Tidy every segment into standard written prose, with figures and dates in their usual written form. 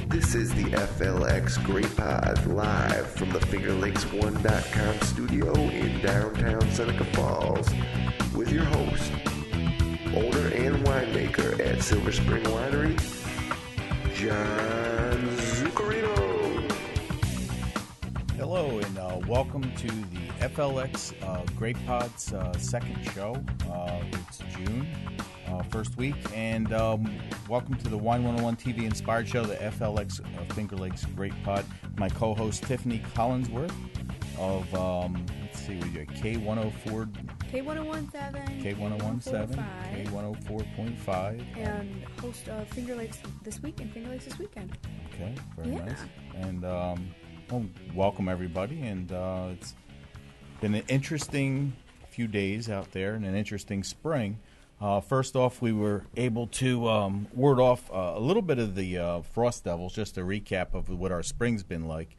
This is the FLX Great Pod live from the FingerLakes1.com studio in downtown Seneca Falls with your host, owner and winemaker at Silver Spring Winery, John Zuccarino. Hello and welcome to the FLX Great Pod's second show. It's June. First week, and welcome to the Wine 101 TV inspired show, the FLX Finger Lakes Great Pod. My co-host Tiffany Collinsworth of let's see, we got K104, K1017, K1017, K104.5, and host of Finger Lakes This Week and Finger Lakes This Weekend. Okay, very nice. And well, welcome everybody, and it's been an interesting few days out there and an interesting spring. First off, we were able to ward off a little bit of the Frost Devils, just a recap of what our spring's been like.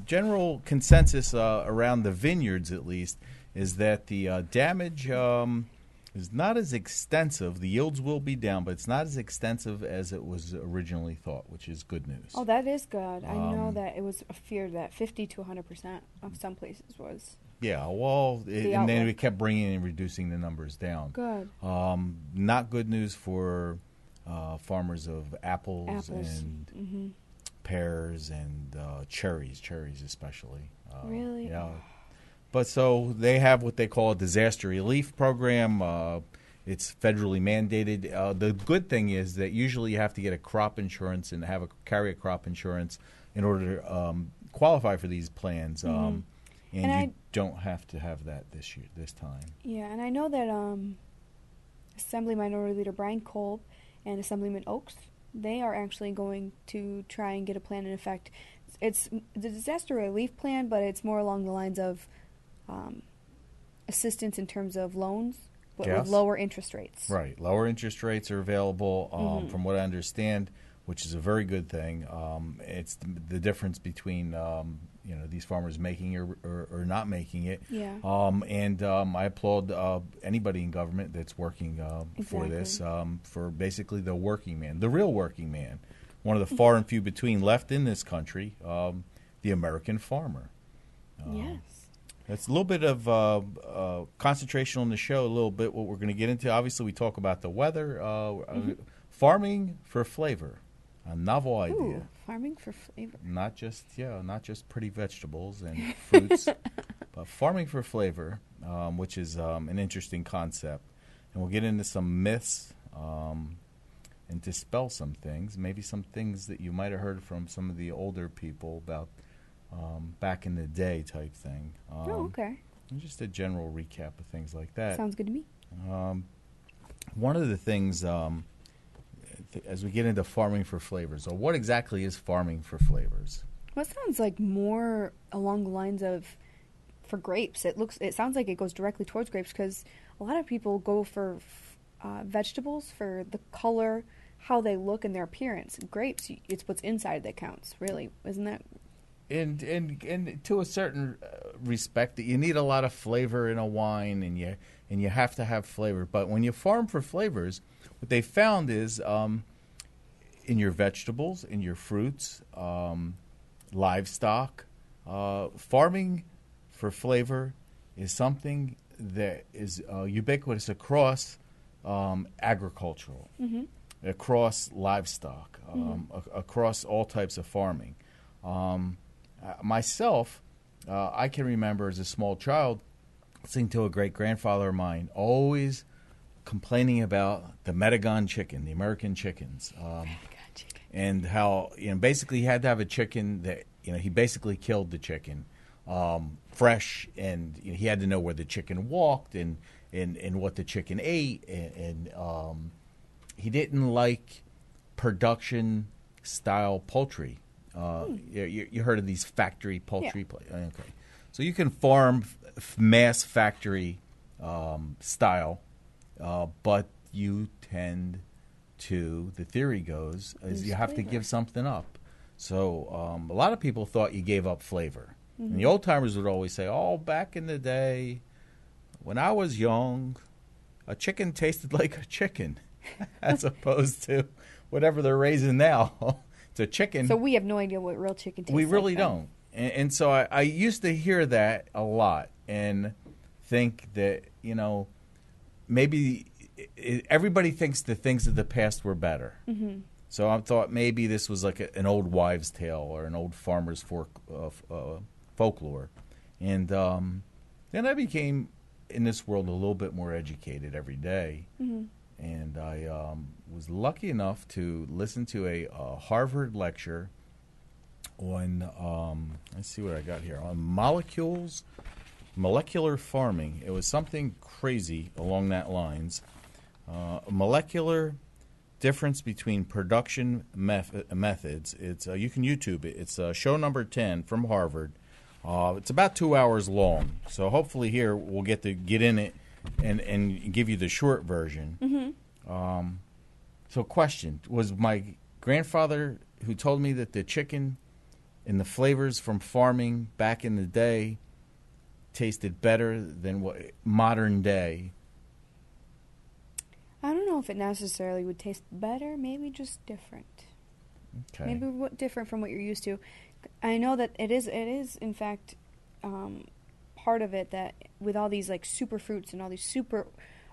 General consensus around the vineyards, at least, is that the damage is not as extensive. The yields will be down, but it's not as extensive as it was originally thought, which is good news. Oh, that is good. I know that it was a fear that 50 to 100% of some places was. Yeah, well, and then we kept bringing and reducing the numbers down. Good. Not good news for farmers of apples. And pears and cherries especially. Really? Yeah. But so they have what they call a disaster relief program. It's federally mandated. The good thing is that usually you have to get a crop insurance and carry a crop insurance in order to qualify for these plans. And you don't have to have that this time. Yeah, and I know that Assembly Minority Leader Brian Kolb and Assemblyman Oakes, they are actually going to try and get a plan in effect. It's the disaster relief plan, but it's more along the lines of assistance in terms of loans, but with lower interest rates. Right, lower interest rates are available, from what I understand, which is a very good thing. It's the difference between these farmers making or not making it. Yeah. I applaud anybody in government that's working for this, for basically the working man, the real working man, one of the far and few between left in this country, the American farmer. Yes. That's a little bit of concentration on the show, a little bit what we're going to get into. Obviously, we talk about the weather, farming for flavor. A novel idea. Ooh, farming for flavor. Not just pretty vegetables and fruits, but farming for flavor, which is an interesting concept. And we'll get into some myths and dispel some things, maybe some things that you might have heard from some of the older people about back in the day type thing. Okay. And just a general recap of things like that. Sounds good to me. One of the things... as we get into farming for flavors, or what exactly is farming for flavors? Well, it sounds like more along the lines of for grapes. It sounds like it goes directly towards grapes because a lot of people go for vegetables for the color, how they look, and their appearance. Grapes, it's what's inside that counts, really, isn't that? And to a certain respect, you need a lot of flavor in a wine, and you have to have flavor. But when you farm for flavors, what they found is in your vegetables, in your fruits, livestock, farming for flavor is something that is ubiquitous across agricultural, across livestock, across all types of farming. Myself, I can remember as a small child listening to a great-grandfather of mine always complaining about the Medagon chicken, the American chickens, and how basically he had to have a chicken that he basically killed the chicken fresh, and he had to know where the chicken walked and what the chicken ate, and he didn't like production style poultry. You heard of these factory poultry? Yeah. Okay, so you can farm mass factory style. But you tend to, the theory goes, is you have to give something up. So a lot of people thought you gave up flavor. And the old timers would always say, "Oh, back in the day, when I was young, a chicken tasted like a chicken," as opposed to whatever they're raising now. It's a chicken. So we have no idea what real chicken tastes like. We really then. don't. And so I used to hear that a lot and think that, maybe everybody thinks the things of the past were better. Mm-hmm. So I thought maybe this was like an old wives' tale or an old farmer's folklore. And then I became, in this world, a little bit more educated every day. Mm-hmm. And I was lucky enough to listen to a Harvard lecture on, let's see what I got here, on molecular farming. It was something crazy along that lines. Molecular difference between production methods. It's you can YouTube it. It's show number 10 from Harvard. It's about 2 hours long, so hopefully here we'll get to get in it and give you the short version. Mm-hmm. So question, was my grandfather who told me that the chicken and the flavors from farming back in the day tasted better than what modern day? I don't know if it necessarily would taste better, maybe just different. Okay. Maybe different from what you're used to. I know that it is in fact part of it that with all these like super fruits and all these super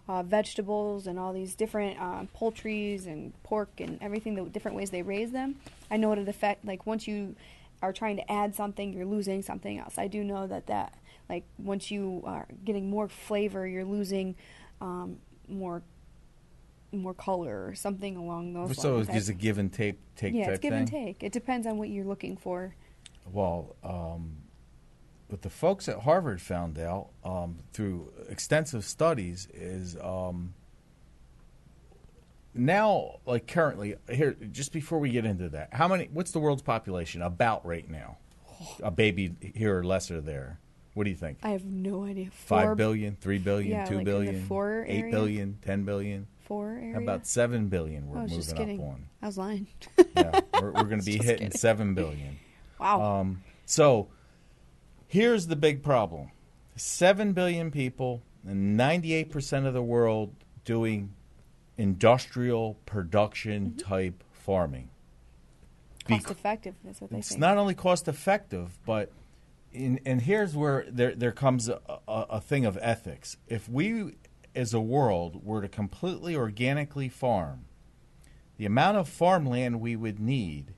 vegetables and all these different poultries and pork and everything, the different ways they raise them, I know it affect, like once you are trying to add something, you're losing something else. I do know that like once you are getting more flavor, you're losing more color or something along those lines. So it's a give and take yeah, type it's give thing? and take. It depends on what you're looking for. Well, what the folks at Harvard found out through extensive studies is now, like currently, here, just before we get into that, what's the world's population about right now? A baby here or less or there. What do you think? I have no idea. 5 billion, 3 billion, yeah, 2 like billion, in the 4 8 area? billion, 10 billion? 4 area? How about 7 billion we're I was moving just kidding. up on? I was lying. Yeah, we're going to be Just hitting kidding. 7 billion. Wow. So here's the big problem. 7 billion people and 98% of the world doing industrial production type farming. Cost effective, that's what they It's say. not only cost effective, but and here's where there comes a thing of ethics. If we as a world were to completely organically farm, the amount of farmland we would need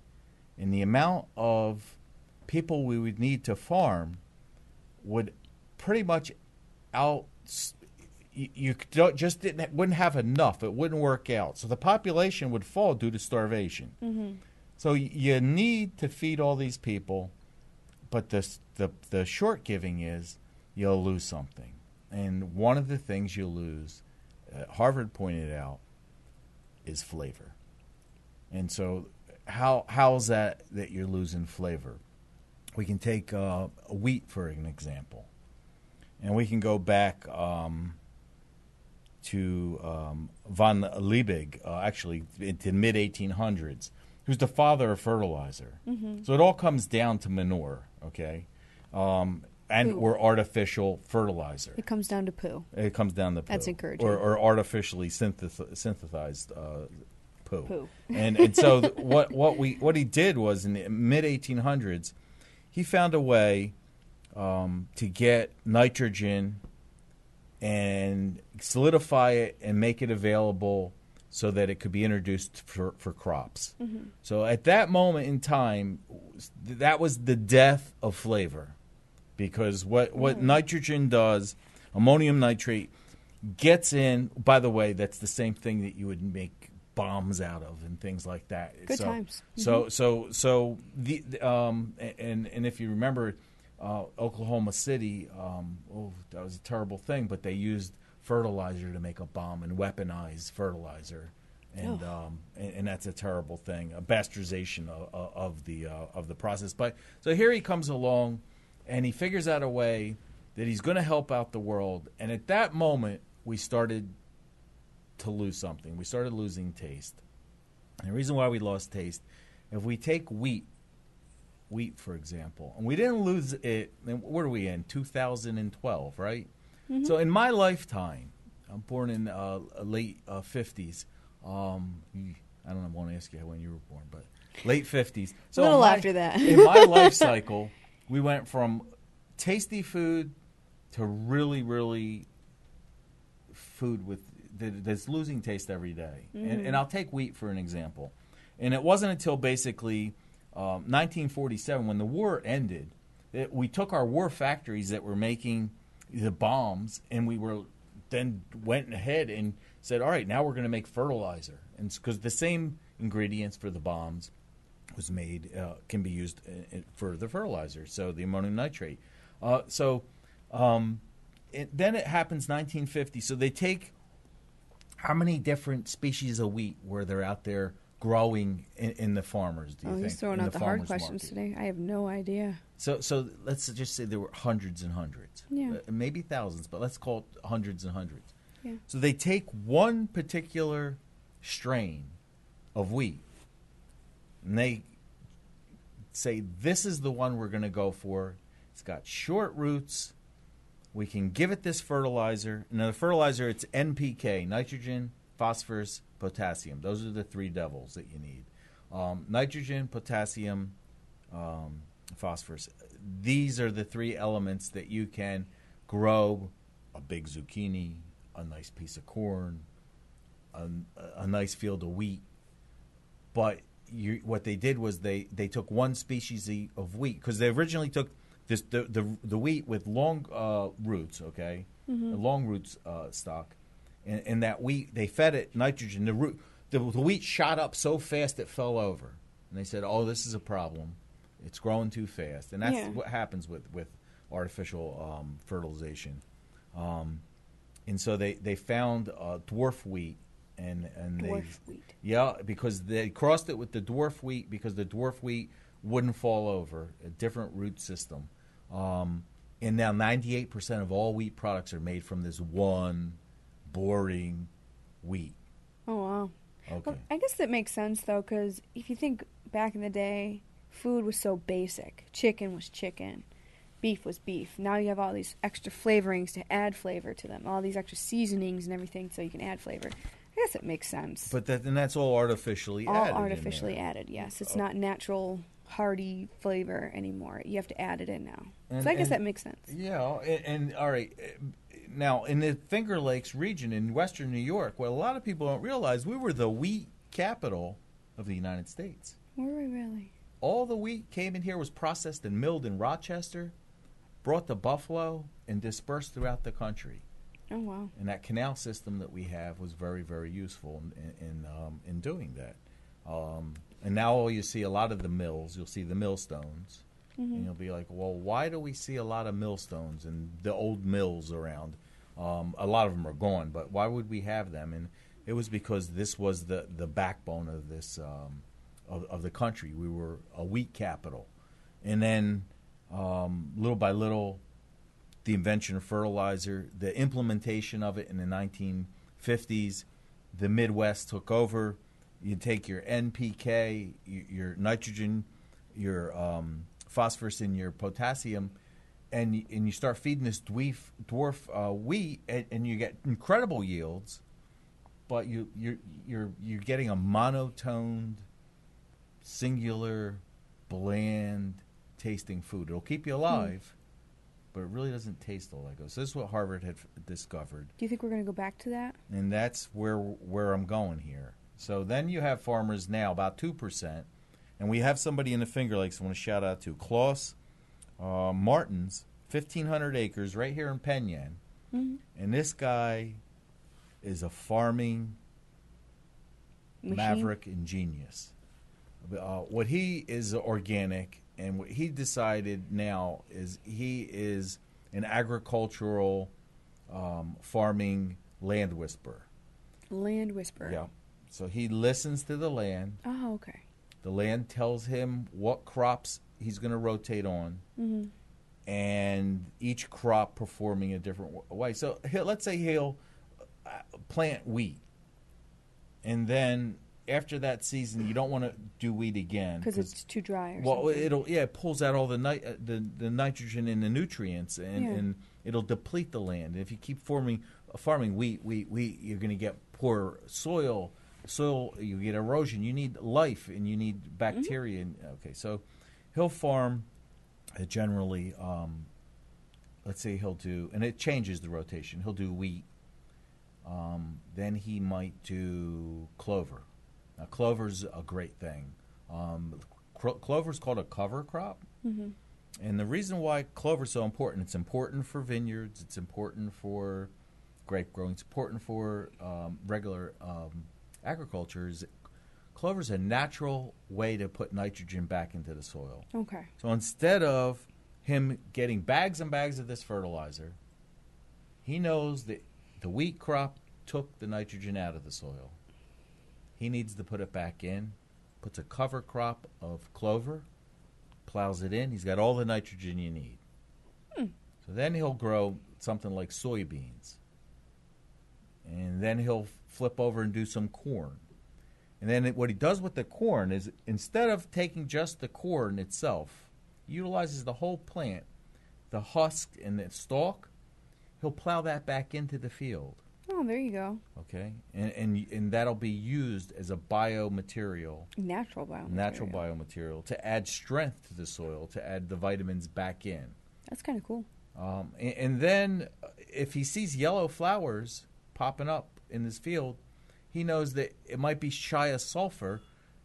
and the amount of people we would need to farm would pretty much wouldn't have enough. It wouldn't work out. So the population would fall due to starvation. Mm-hmm. So you need to feed all these people, but the short giving is you'll lose something. And one of the things you lose, Harvard pointed out, is flavor. And so how's that you're losing flavor? We can take wheat for an example. And we can go back to von Liebig, actually, into the mid-1800s, who's the father of fertilizer. Mm-hmm. So it all comes down to manure, okay? Or artificial fertilizer. It comes down to poo. It comes down to poo. That's encouraging. Or artificially synthesized poo. And so what he did was in the mid-1800s, he found a way to get nitrogen and solidify it and make it available so that it could be introduced for crops. Mm-hmm. So at that moment in time, that was the death of flavor, because what nitrogen does, ammonium nitrate, gets in. By the way, that's the same thing that you would make bombs out of and things like that. Good times. Mm-hmm. So the and if you remember, Oklahoma City, that was a terrible thing, but they used fertilizer to make a bomb and weaponized fertilizer, and that's a terrible thing, a bastardization of the process. But so here he comes along, and he figures out a way that he's going to help out the world, and at that moment we started to lose something. We started losing taste. And the reason why we lost taste, if we take wheat wheat, for example, and we didn't lose it. What are we in? 2012, right? Mm-hmm. So in my lifetime, I'm born in late 50s. I don't know. I won't ask you when you were born, but late 50s. So a little after that. In my life cycle, we went from tasty food to really, really food that's losing taste every day. Mm-hmm. And I'll take wheat for an example. And it wasn't until basically 1947, when the war ended, that we took our war factories that were making the bombs, and we went ahead and said, all right, now we're going to make fertilizer. And because the same ingredients for the bombs was made, can be used for the fertilizer, so the ammonium nitrate. Then it happens 1950. So they take how many different species of wheat where they're out there growing in the farmers, do you think? He's throwing out the hard questions today. I have no idea. So let's just say there were hundreds and hundreds. Yeah. Maybe thousands, but let's call it hundreds and hundreds. Yeah. So they take one particular strain of wheat, and they say, this is the one we're going to go for. It's got short roots. We can give it this fertilizer. Now, the fertilizer, it's NPK, nitrogen, phosphorus, potassium. Those are the three devils that you need. Nitrogen, potassium, phosphorus. These are the three elements that you can grow a big zucchini, a nice piece of corn, a nice field of wheat. But what they did was they took one species of wheat, because they originally took the wheat with long roots, okay, mm-hmm. the long roots stock, and that wheat, they fed it nitrogen. The wheat shot up so fast it fell over, and they said, "Oh, this is a problem. It's growing too fast," and that's what happens with artificial fertilization. And so they found dwarf wheat, and wheat. Yeah, because they crossed it with the dwarf wheat, because the dwarf wheat wouldn't fall over, a different root system. And now 98% of all wheat products are made from this one boring wheat. Oh, wow. Okay. Well, I guess that makes sense, though, because if you think back in the day, food was so basic. Chicken was chicken. Beef was beef. Now you have all these extra flavorings to add flavor to them, all these extra seasonings and everything so you can add flavor. I guess it makes sense. But that's all artificially added. All artificially added, yes. It's not natural, hearty flavor anymore. You have to add it in now. So I guess that makes sense. Yeah, and all right. Now, in the Finger Lakes region in western New York, what a lot of people don't realize, we were the wheat capital of the United States. Were we really? All the wheat came in here, was processed and milled in Rochester, brought to Buffalo, and dispersed throughout the country. Oh, wow. And that canal system that we have was very, very useful in doing that. And now all you see, a lot of the mills, you'll see the millstones. Mm-hmm. And you'll be like, well, why do we see a lot of millstones and the old mills around? A lot of them are gone, but why would we have them? And it was because this was the backbone of this of the country. We were a wheat capital. And then little by little, the invention of fertilizer, the implementation of it in the 1950s, the Midwest took over. You take your NPK, your nitrogen, your phosphorus, and your potassium, and you start feeding this dwarf wheat, and you get incredible yields, but you're getting a monotoned, singular, bland tasting food. It'll keep you alive. But it really doesn't taste all that good. So this is what Harvard had discovered. Do you think we're going to go back to that? And that's where I'm going here. So then you have farmers now, about 2%, and we have somebody in the Finger Lakes I want to shout out to, Klaus Martins, 1,500 acres right here in Penn Yan. Mm-hmm. And this guy is a farming maverick and genius. What he is organic. And what he decided now is he is an agricultural farming land whisperer. Land whisperer. Yeah. So he listens to the land. Oh, okay. The land tells him what crops he's going to rotate on. Mm-hmm. And each crop performing a different way. So let's say he'll plant wheat. And then after that season, you don't want to do wheat again because it's too dry. Or well, something. it pulls out all the nitrogen and the nutrients, and it'll deplete the land. And if you keep farming wheat, you're going to get poor soil. You get erosion. You need life, and you need bacteria. Okay, so he'll farm generally. Let's say he'll do, and it changes the rotation. He'll do wheat. Then he might do clover. Now, clover's a great thing. Clover's called a cover crop. Mm-hmm. And the reason why clover's so important, it's important for vineyards, it's important for grape growing, it's important for regular agriculture. Clover's a natural way to put nitrogen back into the soil. Okay. So instead of him getting bags and bags of this fertilizer, he knows that the wheat crop took the nitrogen out of the soil. He needs to put it back in, puts a cover crop of clover, plows it in. He's got all the nitrogen you need. So then he'll grow something like soybeans. And then he'll flip over and do some corn. And then what he does with the corn is instead of taking just the corn itself, he utilizes the whole plant, the husk and the stalk. He'll plow that back into the field. Oh, there you go. Okay, and that'll be used as a biomaterial. Natural biomaterial. Natural biomaterial to add strength to the soil, to add the vitamins back in. That's kind of cool. And then if he sees yellow flowers popping up in this field, he knows that it might be shy of sulfur,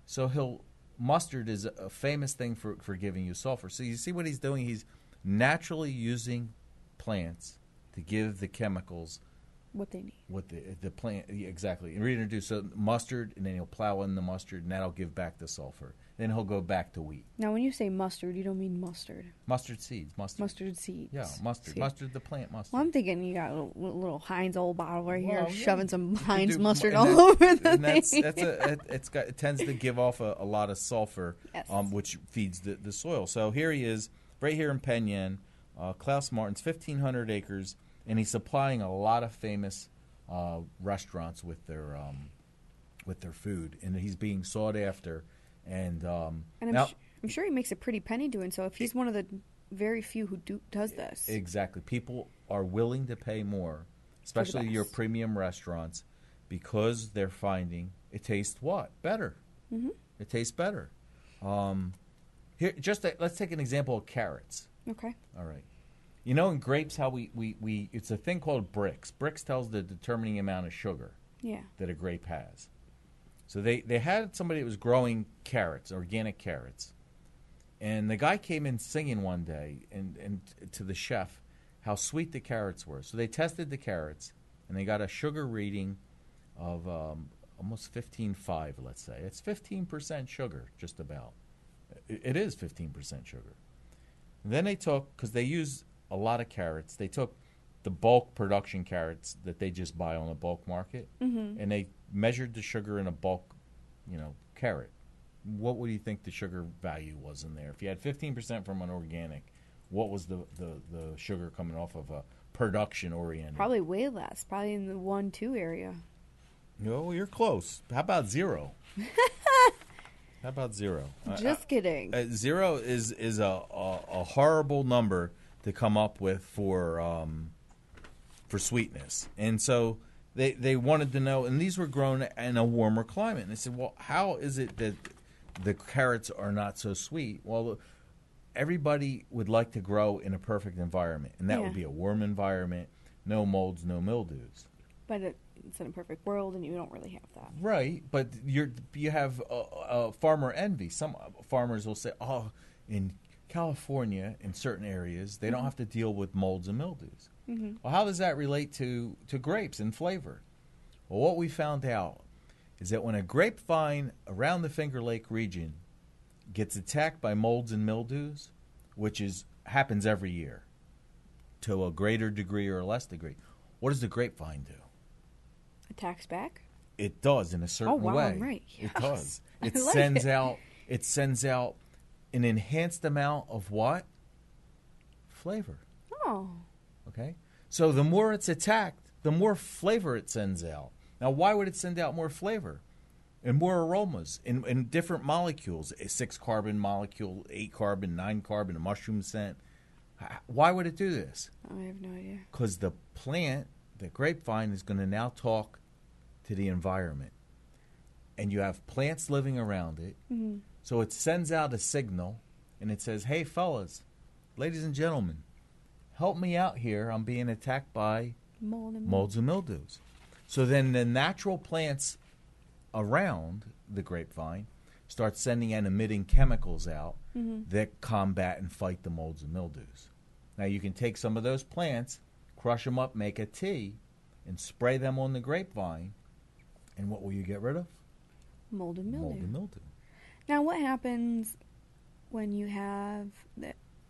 so mustard is a famous thing for giving you sulfur. So you see what he's doing? He's naturally using plants to give the chemicals what they need. What the plant exactly. And reintroduce mustard, and then he'll plow in the mustard, and that'll give back the sulfur. Then he'll go back to wheat. Now, when you say mustard, you don't mean mustard. Mustard seeds. Mustard seeds. Yeah, mustard. See. Mustard, the plant mustard. Well, I'm thinking you got a little Heinz old bottle right here, shoving some You Heinz do, mustard and all over the thing. It tends to give off a lot of sulfur, yes. Which feeds the soil. So here he is, right here in Penn. Klaus Martin's 1,500 acres, and he's supplying a lot of famous restaurants with their food, and he's being sought after. And I'm sure he makes a pretty penny doing so. If he's one of the very few who does this, exactly, people are willing to pay more, especially your premium restaurants, because they're finding it tastes better. Mm-hmm. It tastes better. Here, let's take an example of carrots. Okay. All right. You know, in grapes, how we it's a thing called Brix. Brix tells the determining amount of sugar that a grape has. So they had somebody that was growing carrots, organic carrots. And the guy came in singing one day and to the chef how sweet the carrots were. So they tested the carrots, and they got a sugar reading of almost 15.5, let's say. It's 15% sugar, just about. It is 15% sugar. And then they took, because they use a lot of carrots, they took the bulk production carrots that they just buy on the bulk market, and they measured the sugar in a bulk, carrot. What would you think the sugar value was in there? If you had 15% from an organic, what was the sugar coming off of a production oriented? Probably way less. Probably in the 1-2 area. No, you're close. How about 0? How about 0? Just kidding. 0 is a horrible number to come up with for sweetness, and so they wanted to know. And these were grown in a warmer climate. And they said, "Well, how is it that the carrots are not so sweet?" Well, everybody would like to grow in a perfect environment, and that would be a warm environment, no molds, no mildews. But it's in a perfect world, and you don't really have that. Right, but you have a farmer envy. Some farmers will say, "Oh, in California, in certain areas, they don't have to deal with molds and mildews." Mm-hmm. Well, how does that relate to grapes and flavor? Well, what we found out is that when a grapevine around the Finger Lake region gets attacked by molds and mildews, which happens every year to a greater degree or a less degree, what does the grapevine do? Attacks back? It does, in a certain way. I'm right. Yes. It does. It like sends out an enhanced amount of what? Flavor. Oh. Okay? So the more it's attacked, the more flavor it sends out. Now, why would it send out more flavor? and more aromas in different molecules, a 6-carbon molecule, 8-carbon, 9-carbon, a mushroom scent. Why would it do this? I have no idea. Because the plant, the grapevine, is going to now talk to the environment. And you have plants living around it. Mm-hmm. So it sends out a signal, and it says, hey, fellas, ladies and gentlemen, help me out here. I'm being attacked by molds and mildews. So then the natural plants around the grapevine start sending and emitting chemicals out that combat and fight the molds and mildews. Now you can take some of those plants, crush them up, make a tea, and spray them on the grapevine, and what will you get rid of? Mold and mildew. Mold and mildew. Now, what happens when you have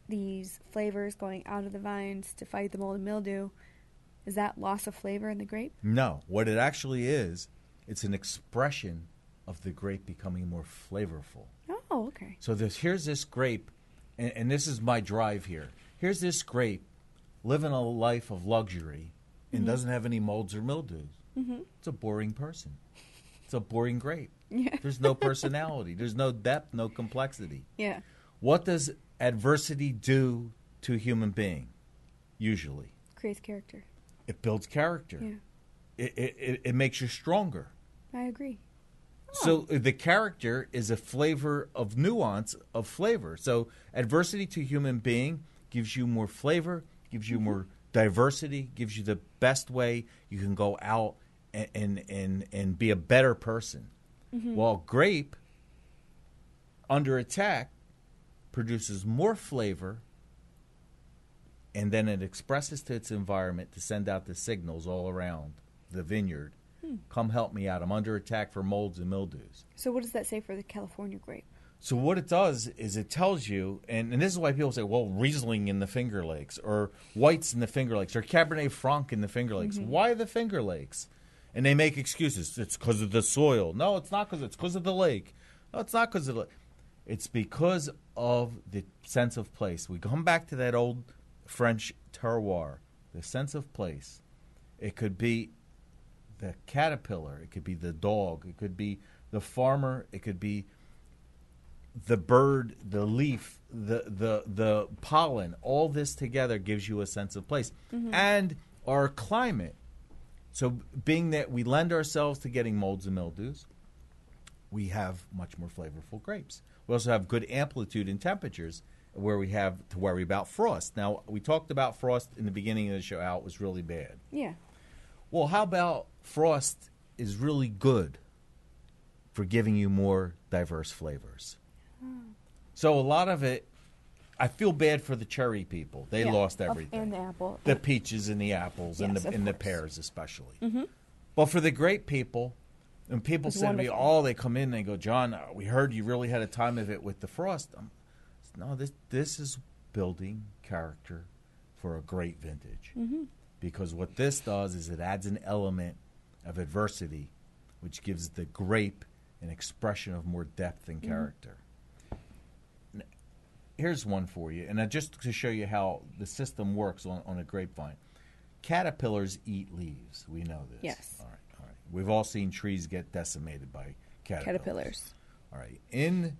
these flavors going out of the vines to fight the mold and mildew? Is that loss of flavor in the grape? No. What it actually is, it's an expression of the grape becoming more flavorful. Oh, okay. So here's this grape, and this is my drive here. Here's this grape living a life of luxury and doesn't have any molds or mildews. Mm-hmm. It's a boring person. It's a boring grape. Yeah. There's no personality. There's no depth, no complexity. Yeah. What does adversity do to a human being, usually? Creates character. It builds character. Yeah. It makes you stronger. I agree. So the character is a flavor of nuance of flavor. So adversity to a human being gives you more flavor, gives you more diversity, gives you the best way you can go out and be a better person. While grape, under attack, produces more flavor, and then it expresses to its environment to send out the signals all around the vineyard. Come help me out. I'm under attack for molds and mildews. So what does that say for the California grape? So what it does is it tells you, and this is why people say, well, Riesling in the Finger Lakes, or Whites in the Finger Lakes, or Cabernet Franc in the Finger Lakes. Why the Finger Lakes? And they make excuses. It's because of the soil. No, it's not because it's because of the lake. No, it's not because of the lake. It's because of the sense of place. We come back to that old French terroir, the sense of place. It could be the caterpillar. It could be the dog. It could be the farmer. It could be the bird, the leaf, the pollen. All this together gives you a sense of place. And our climate. So being that we lend ourselves to getting molds and mildews, we have much more flavorful grapes. We also have good amplitude in temperatures where we have to worry about frost. Now, we talked about frost in the beginning of the show, how it was really bad. Yeah. Well, how about frost is really good for giving you more diverse flavors? So a lot of it, I feel bad for the cherry people. They lost everything. And the apple. The peaches and the apples and Yes, the of pears especially. Mm-hmm. But for the grape people, and people It's say to me, wonderful. oh, they come in and they go, John, we heard you really had a time of it with the frost. No, this is building character for a great vintage. Mm-hmm. Because what this does is it adds an element of adversity, which gives the grape an expression of more depth and character. Here's one for you, and just to show you how the system works on a grapevine. Caterpillars eat leaves. We know this. Yes. All right. We've all seen trees get decimated by caterpillars. All right. In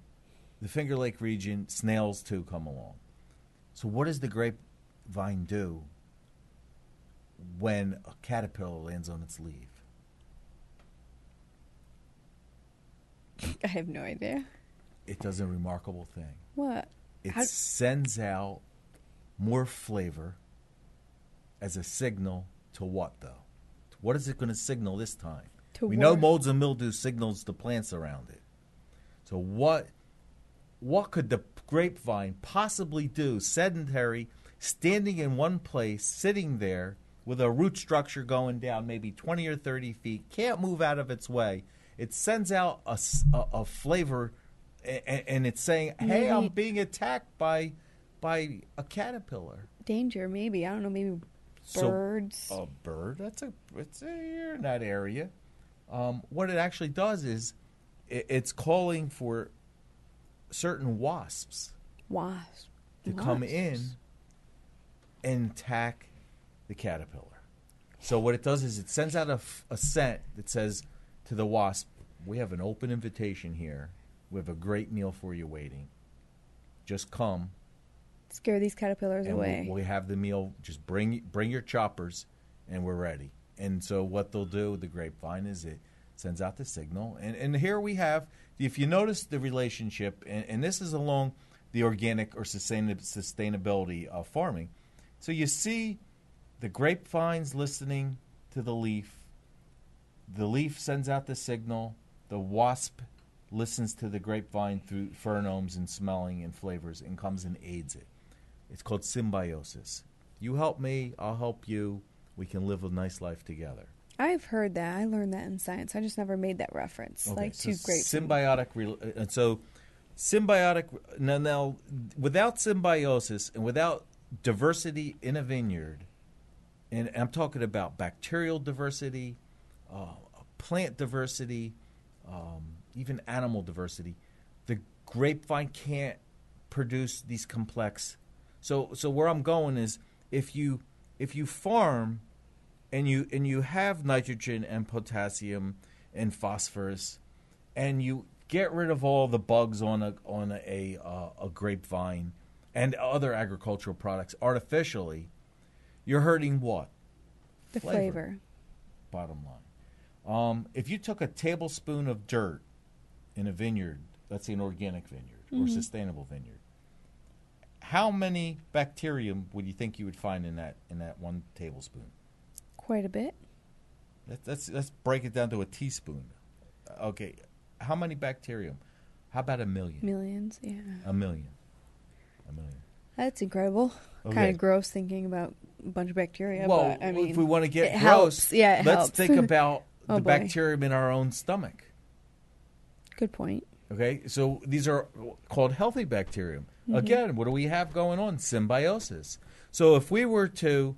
the Finger Lake region, snails, too, come along. So what does the grapevine do when a caterpillar lands on its leaf? I have no idea. It does a remarkable thing. What? It sends out more flavor as a signal to what, though? What is it going to signal this time? We know molds and mildew signals the plants around it. So what could the grapevine possibly do, sedentary, standing in one place, sitting there with a root structure going down maybe 20 or 30 feet, can't move out of its way? It sends out a flavor, and it's saying, hey, I'm being attacked by a caterpillar. Danger, maybe. I don't know, maybe birds. So, a bird? You're in that area. What it actually does is it's calling for certain wasps to come in and attack the caterpillar. So what it does is it sends out a scent that says to the wasp, we have an open invitation here. We have a great meal for you waiting. Just come. Scare these caterpillars and away. We have the meal. Just bring your choppers, and we're ready. And so what they'll do, the grapevine, is it sends out the signal. And here we have, if you notice the relationship, and this is along the organic or sustainability of farming. So you see the grapevine's listening to the leaf. The leaf sends out the signal. The wasp listens to the grapevine through pheromones and smelling and flavors and comes and aids it. It's called symbiosis. You help me, I'll help you. We can live a nice life together. I've heard that. I learned that in science. I just never made that reference. Okay, like so to grapes. Symbiotic, and so symbiotic, now, without symbiosis and without diversity in a vineyard, and I'm talking about bacterial diversity, plant diversity, even animal diversity, the grapevine can't produce these complex. So where I'm going is if you farm and you have nitrogen and potassium and phosphorus, and you get rid of all the bugs on a grapevine and other agricultural products artificially, you're hurting what? The flavor. Bottom line. If you took a tablespoon of dirt in a vineyard, let's say an organic vineyard or sustainable vineyard, how many bacterium would you think you would find in that one tablespoon? Quite a bit. Let's break it down to a teaspoon. Okay, how many bacterium? How about 1 million? Millions, yeah. 1 million. That's incredible. Okay. Kind of gross thinking about a bunch of bacteria. Well, but, I mean, if we want to get it gross, helps. Yeah, it let's helps. think about Oh, the boy. bacterium in our own stomach. Good point. Okay, so these are called healthy bacterium. Again, what do we have going on? Symbiosis. So if we were to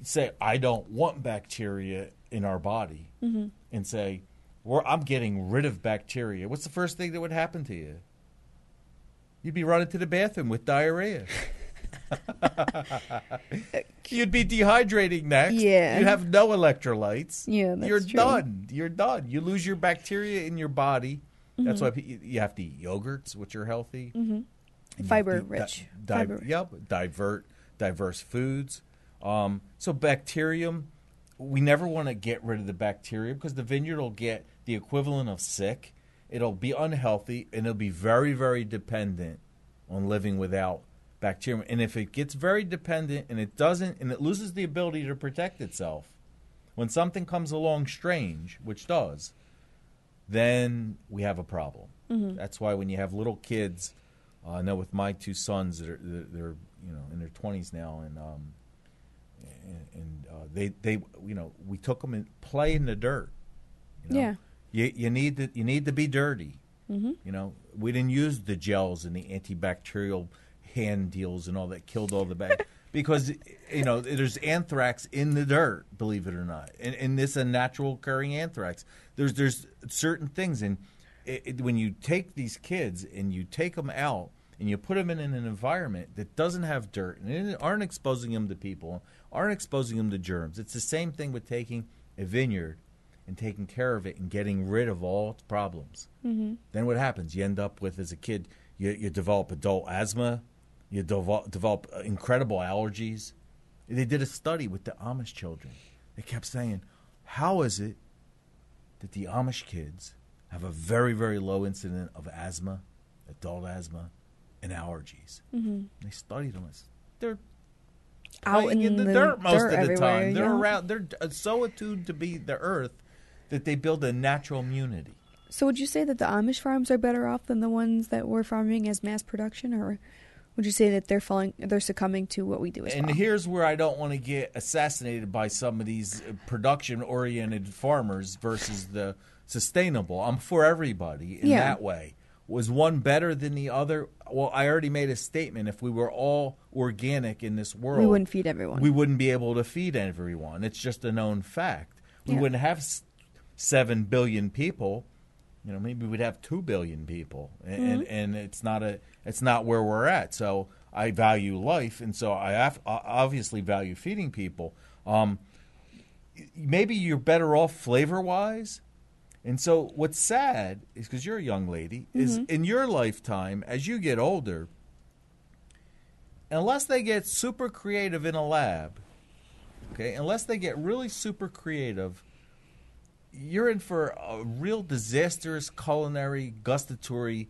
say, I don't want bacteria in our body, and say, I'm getting rid of bacteria, what's the first thing that would happen to you? You'd be running to the bathroom with diarrhea. You'd be dehydrating next. Yeah. You'd have no electrolytes. Yeah, that's You're true. done. You're done. You lose your bacteria in your body. That's why you have to eat yogurts, which are healthy. Fiber rich. Fiber. Yep. Diverse foods. So bacterium, we never want to get rid of the bacteria because the vineyard will get the equivalent of sick. It'll be unhealthy, and it'll be very, very dependent on living without bacterium. And if it gets very dependent and it loses the ability to protect itself, when something comes along strange, which does, then we have a problem. That's why when you have little kids, I know with my two sons, they're in their 20s now, and they we took them and play in the dirt. Yeah. You need to be dirty. We didn't use the gels and the antibacterial hand deals and all that killed all the bacteria because there's anthrax in the dirt, believe it or not, and this is a natural occurring anthrax. There's certain things, and when you take these kids and you take them out and you put them in an environment that doesn't have dirt and aren't exposing them to people, aren't exposing them to germs, it's the same thing with taking a vineyard and taking care of it and getting rid of all its problems. Then what happens? You end up with, as a kid, you develop adult asthma, you develop incredible allergies. They did a study with the Amish children. They kept saying, how is it that the Amish kids have a very, very low incident of asthma, adult asthma, and allergies? They studied them. They're Out playing in the dirt most of the everywhere, time. They're yeah. around. They're so attuned to be the earth that they build a natural immunity. So would you say that the Amish farms are better off than the ones that we're farming as mass production, or would you say that they're succumbing to what we do as And well? here's where I don't want to get assassinated by some of these production-oriented farmers versus the sustainable. I'm for everybody in that way. Was one better than the other? Well, I already made a statement. If we were all organic in this world, We wouldn't feed everyone. We wouldn't be able to feed everyone. It's just a known fact. We Yeah. wouldn't have 7 billion people. Maybe we'd have 2 billion people, and it's not where we're at. So I value life, and so I obviously value feeding people. Maybe you're better off flavor-wise And so what's sad is, because you're a young lady, is in your lifetime, as you get older, unless they get super creative in a lab, okay, unless they get really super creative, you're in for a real disastrous culinary, gustatory,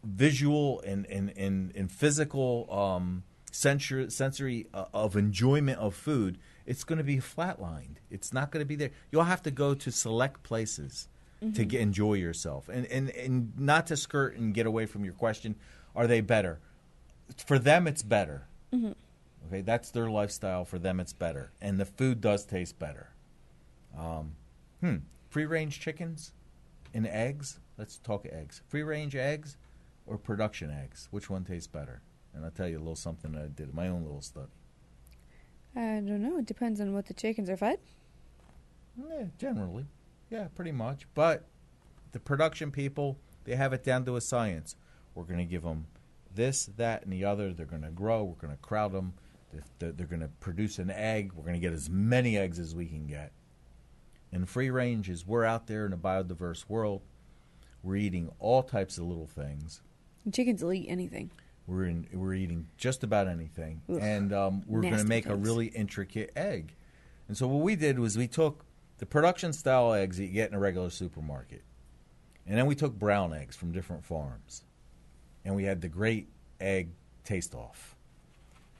visual, and physical sensory of enjoyment of food. It's going to be flatlined. It's not going to be there. You'll have to go to select places to enjoy yourself. And not to skirt and get away from your question, are they better? For them, it's better. Okay, that's their lifestyle. For them, it's better. And the food does taste better. Free-range chickens and eggs. Let's talk eggs. Free-range eggs or production eggs? Which one tastes better? And I'll tell you a little something that I did, my own little study. I don't know. It depends on what the chickens are fed. Yeah, generally. Yeah, pretty much. But the production people, they have it down to a science. We're going to give them this, that, and the other. They're going to grow. We're going to crowd them. They're going to produce an egg. We're going to get as many eggs as we can get. And free range is we're out there in a biodiverse world. We're eating all types of little things. Chickens will eat anything. We're eating just about anything. Ugh, and we're going to make a really intricate egg. And so what we did was we took the production-style eggs that you get in a regular supermarket. And then we took brown eggs from different farms. And we had the great egg taste-off.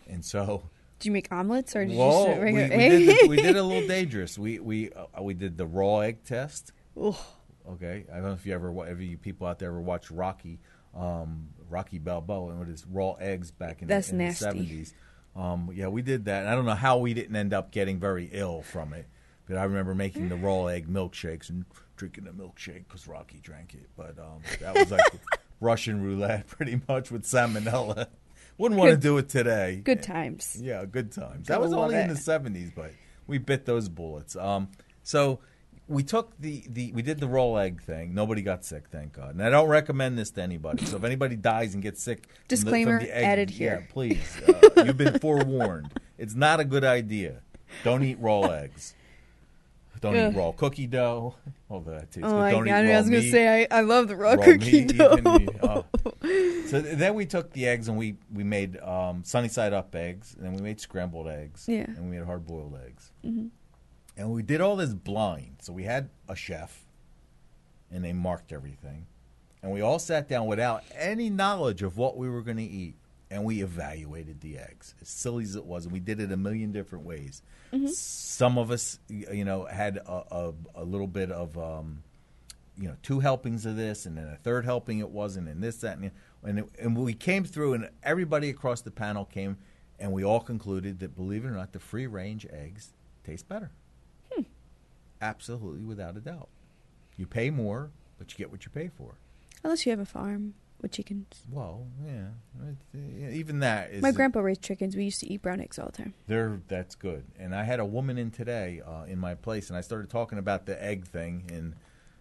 And so... Did you make omelets or did you just regular egg? We did a little dangerous. We did the raw egg test. Ugh. Okay, I don't know if you people out there ever watched Rocky Balboa and with his raw eggs back in the 70s. Yeah, we did that. And I don't know how we didn't end up getting very ill from it. But I remember making the raw egg milkshakes and drinking the milkshake because Rocky drank it. But that was like Russian roulette pretty much with salmonella. Wouldn't want to do it today. Good times. Yeah, good times. That was only in the 70s, but we bit those bullets. So we took we did the raw egg thing. Nobody got sick, thank God. And I don't recommend this to anybody. So if anybody dies and gets sick, disclaimer from the egg, added here. Yeah, please. You've been forewarned. It's not a good idea. Don't eat raw eggs. Don't eat raw cookie dough. Although that tastes good. My Don't God, eat raw I was going to meat. say I love the raw cookie dough. So then we took the eggs and we made sunny side up eggs, and then we made scrambled eggs, and we made hard boiled eggs, and we did all this blind. So we had a chef, and they marked everything, and we all sat down without any knowledge of what we were going to eat, and we evaluated the eggs, as silly as it was, and we did it a million different ways. Some of us, had a little bit of 2 helpings of this, and then a third helping it wasn't, and this, that, and we came through, and everybody across the panel came, and we all concluded that, believe it or not, the free-range eggs taste better. Absolutely, without a doubt. You pay more, but you get what you pay for. Unless you have a farm with chickens. Well, yeah. Even that is... My grandpa raised chickens. We used to eat brown eggs all the time. That's good. And I had a woman in today in my place, and I started talking about the egg thing and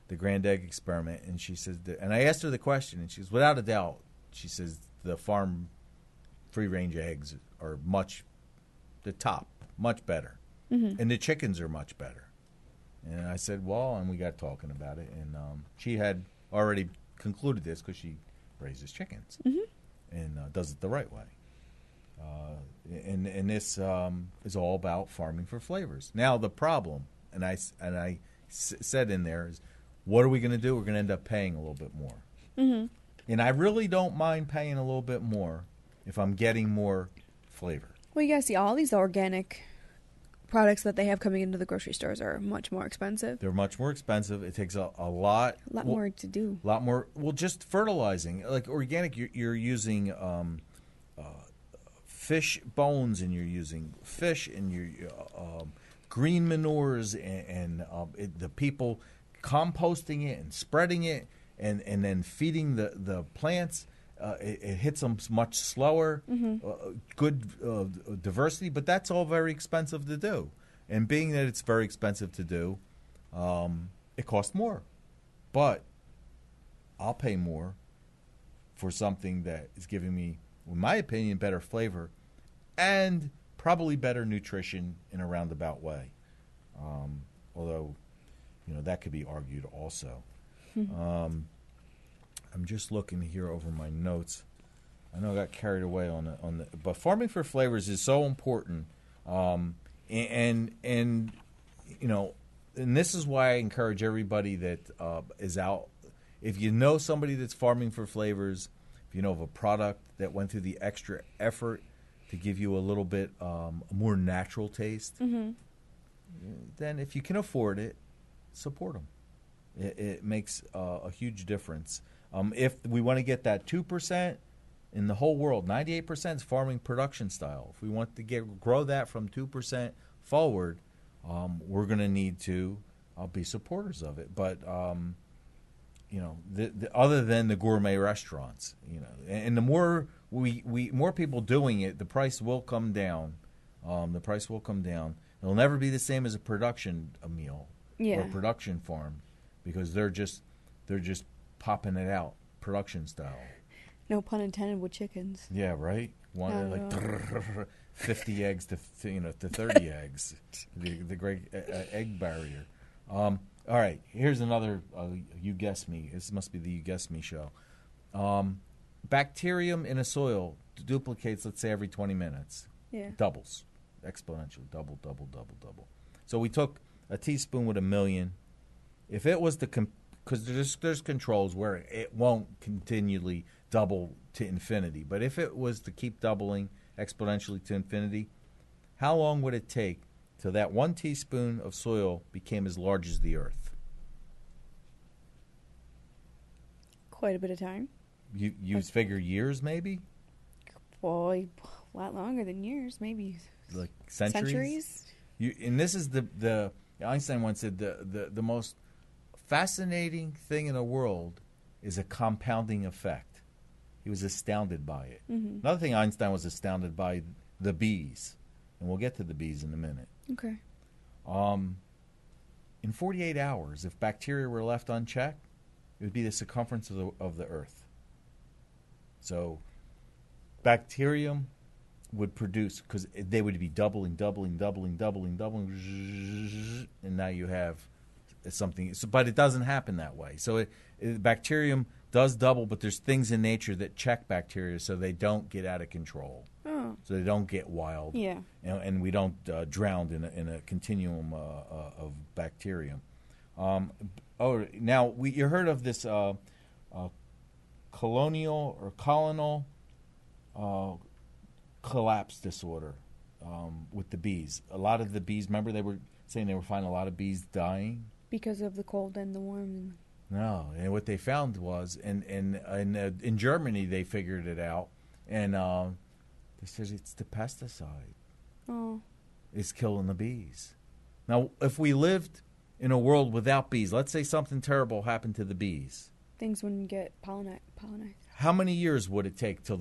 the grand egg experiment, and she says, and I asked her the question, and she says, without a doubt, she says the farm free-range eggs are much better, and the chickens are much better. And I said, well, and we got talking about it, and she had already concluded this because she raises chickens and does it the right way. And this is all about farming for flavors. Now the problem, and I said in there is, what are we going to do? We're going to end up paying a little bit more. And I really don't mind paying a little bit more if I'm getting more flavor. Well, you guys see all these organic products that they have coming into the grocery stores are much more expensive. They're much more expensive. It takes a lot more to do. A lot more. Well, just fertilizing. Like organic, you're using fish bones, and you're using fish, and you're green manures, and the people composting it and spreading it, and then feeding the plants. It hits them much slower, good diversity, but that's all very expensive to do. And being that it's very expensive to do, it costs more. But I'll pay more for something that is giving me, in my opinion, better flavor and probably better nutrition in a roundabout way. Although, that could be argued also. I'm just looking here over my notes. I know I got carried away on the but farming for flavors is so important, and you know, and this is why I encourage everybody that is out. If you know somebody that's farming for flavors, if you know of a product that went through the extra effort to give you a little bit a more natural taste, then if you can afford it, support them. It makes a huge difference. If we want to get that 2%. In the whole world, 98% is farming production style. If we want to grow that from 2% forward, we're going to need to be supporters of it. But you know, other than the gourmet restaurants, you know, and the more more people doing it, the price will come down. The price will come down. It'll never be the same as a production meal or a production farm, because they're just popping it out production style. No pun intended with chickens. Yeah, right. One like 50 eggs to 30 eggs. The great egg barrier. All right, here's another. You guess me. This must be the You Guess Me show. Bacterium in a soil duplicates, let's say, every 20 minutes. Yeah. Doubles, exponentially, double. So we took a teaspoon with 1,000,000. If it was because there's controls where it won't continually double to infinity. But if it was to keep doubling exponentially to infinity, how long would it take till that 1 teaspoon of soil became as large as the Earth? Quite a bit of time. You figure years, maybe? Well, a lot longer than years, maybe. Like centuries? And this is the Einstein once said the most fascinating thing in the world is a compounding effect. He was astounded by it. Another thing Einstein was astounded by, the bees. And we'll get to the bees in a minute. Okay. In 48 hours, if bacteria were left unchecked, it would be the circumference of the Earth. So bacterium would produce, because they would be doubling, and now you have something. But it doesn't happen that way. So bacterium does double, but there's things in nature that check bacteria so they don't get out of control. Oh. So they don't get wild. Yeah. And we don't drown in a continuum of bacterium. Now you heard of this colonial collapse disorder with the bees. A lot of the bees, remember they were saying they were finding a lot of bees dying? Because of the cold and the warm. No, and what they found was, in Germany they figured it out, and they said it's the pesticide. Oh. It's killing the bees. Now, if we lived in a world without bees, let's say something terrible happened to the bees. Things wouldn't get pollinized. How many years would it take till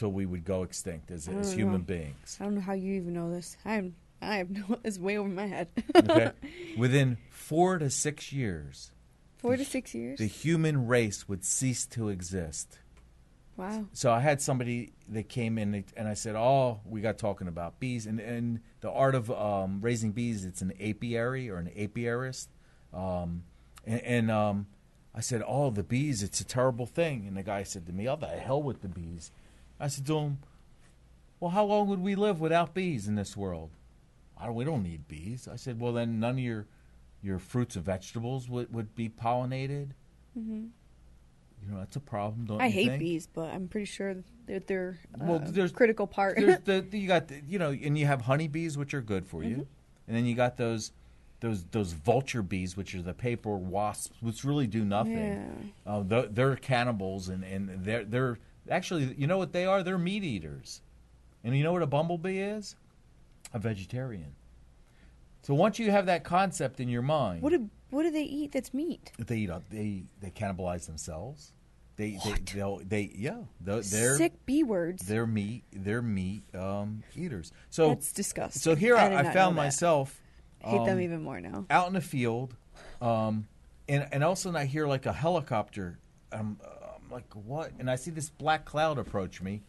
we would go extinct as human beings? I don't know how you even know this. I have no. It's way over my head. Okay, within 4 to 6 years. 4 to 6 years. The human race would cease to exist. Wow. So I had somebody that came in and I said, we got talking about bees and the art of raising bees. It's an apiary or an apiarist. I said, the bees, it's a terrible thing. And the guy said to me, the hell with the bees. I said to him, well, how long would we live without bees in this world? We don't need bees. I said, well, then none of your fruits and vegetables would be pollinated. Mm-hmm. That's a problem, don't you think? I hate bees, but I'm pretty sure that they're a critical part. You got and you have honeybees, which are good for you, and then you got those vulture bees, which are the paper wasps, which really do nothing. Yeah. They're cannibals, and they're actually, you know what they are? They're meat eaters. And you know what a bumblebee is? A vegetarian. So once you have that concept in your mind, what do they eat that's meat? They eat. They cannibalize themselves. They're sick B words. They're meat eaters. So that's disgusting. So here I found myself. Hate them even more now. Out in the field, and all of a sudden I hear like a helicopter. I'm like, what? And I see this black cloud approach me,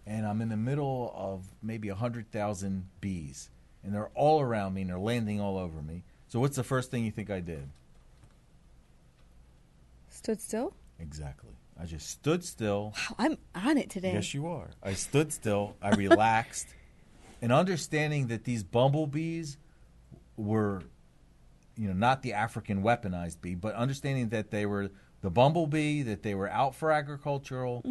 and I'm in the middle of maybe 100,000 bees. And they're all around me, and they're landing all over me. So what's the first thing you think I did? Stood still? Exactly. I just stood still. Wow, I'm on it today. Yes, you are. I stood still. I relaxed. And understanding that these bumblebees were, not the African weaponized bee, but understanding that they were the bumblebee, that they were out for agricultural,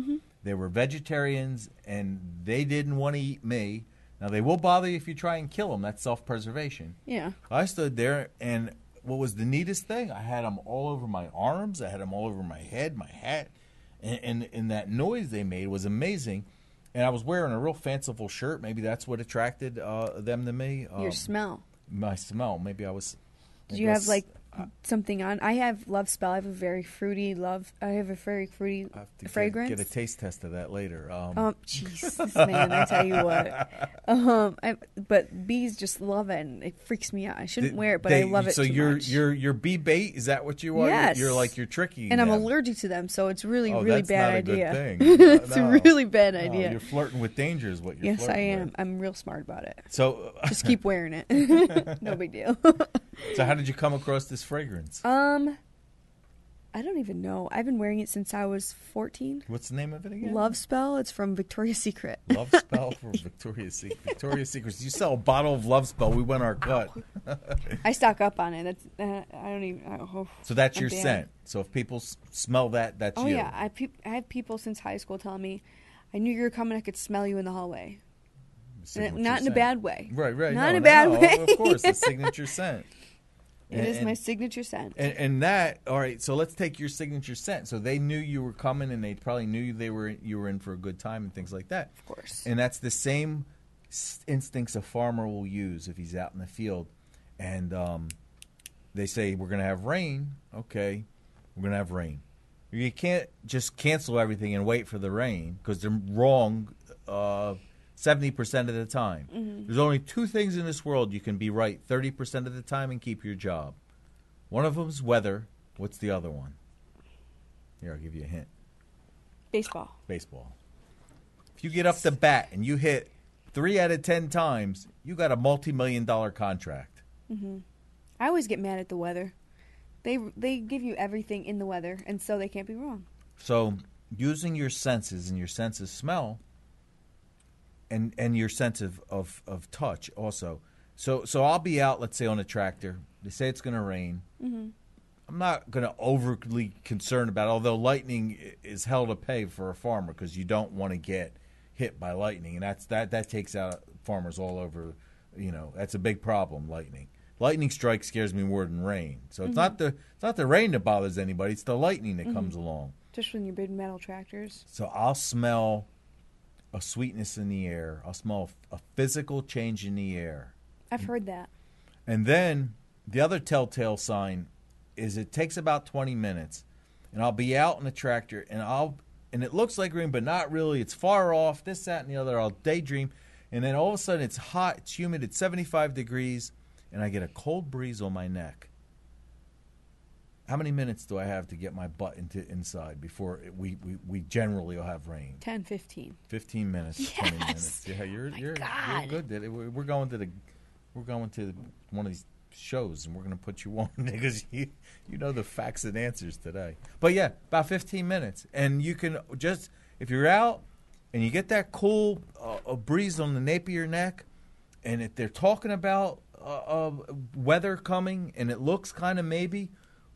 they were vegetarians, and they didn't want to eat me. Now, they will bother you if you try and kill them. That's self-preservation. Yeah. I stood there, and what was the neatest thing? I had them all over my arms. I had them all over my head, my hat. And that noise they made was amazing. And I was wearing a real fanciful shirt. Maybe that's what attracted them to me. Your smell. My smell. Maybe I was... Did you have something on? I have love spell. I have a very fruity fragrance. Get a taste test of that later. Jesus, man, I tell you what. But bees just love it, and it freaks me out. I shouldn't wear it, but I love it. So you're bee bait? Is that what you are? Yes. You're tricky. And I'm allergic to them, so it's really bad idea. Good thing. It's a really bad idea. You're flirting with danger, is what you're flirting with. Yes, I am. I'm real smart about it. So just keep wearing it. No big deal. So how did you come across this fragrance? I don't even know. I've been wearing it since I was 14. What's the name of it again? Love Spell. It's from Victoria's Secret. Love Spell from Victoria's Secret. Victoria's Secret. You sell a bottle of Love Spell. We went our cut. I stock up on it. That's I don't even. So that's your scent. So if people smell that, that's you. Oh yeah, I have people since high school telling me, "I knew you were coming. I could smell you in the hallway." Not in a bad way. Right. Not in a bad way. Of course, the signature scent. It is my signature scent. And that, all right, so let's take your signature scent. So they knew you were coming, and they probably knew you were in for a good time and things like that. Of course. And that's the same instincts a farmer will use if he's out in the field. And they say, we're going to have rain. Okay, we're going to have rain. You can't just cancel everything and wait for the rain because they're wrong 70% of the time. Mm-hmm. There's only two things in this world you can be right 30% of the time and keep your job. One of them is weather. What's the other one? Here, I'll give you a hint. Baseball. If you get up to bat and you hit 3 out of 10 times, you got a multi-million-dollar contract. Mm-hmm. I always get mad at the weather. They give you everything in the weather, and so they can't be wrong. So using your senses and your sense of smell and your sense of touch also. So I'll be out, let's say, on a tractor. They say it's going to rain. Mm-hmm. I'm not going to overly concerned about it, although lightning is hell to pay for a farmer because you don't want to get hit by lightning. And that takes out farmers all over. That's a big problem, lightning. Lightning strike scares me more than rain. So it's not the rain that bothers anybody. It's the lightning that comes along. Just when you're big metal tractors. So I'll smell a sweetness in the air. I'll smell a physical change in the air. I've heard that. And then the other telltale sign is it takes about 20 minutes, and I'll be out in the tractor, and it looks like rain, but not really. It's far off, this, that, and the other. I'll daydream, and then all of a sudden it's hot, it's humid, it's 75 degrees, and I get a cold breeze on my neck. How many minutes do I have to get my butt inside before we generally will have rain? 10, 15. 15 minutes, yes! 20 minutes. Yeah, you're good. We're going to one of these shows, and we're going to put you on because you know the facts and answers today. But yeah, about 15 minutes, and you can just, if you're out and you get that cool a breeze on the nape of your neck, and if they're talking about weather coming, and it looks kind of maybe,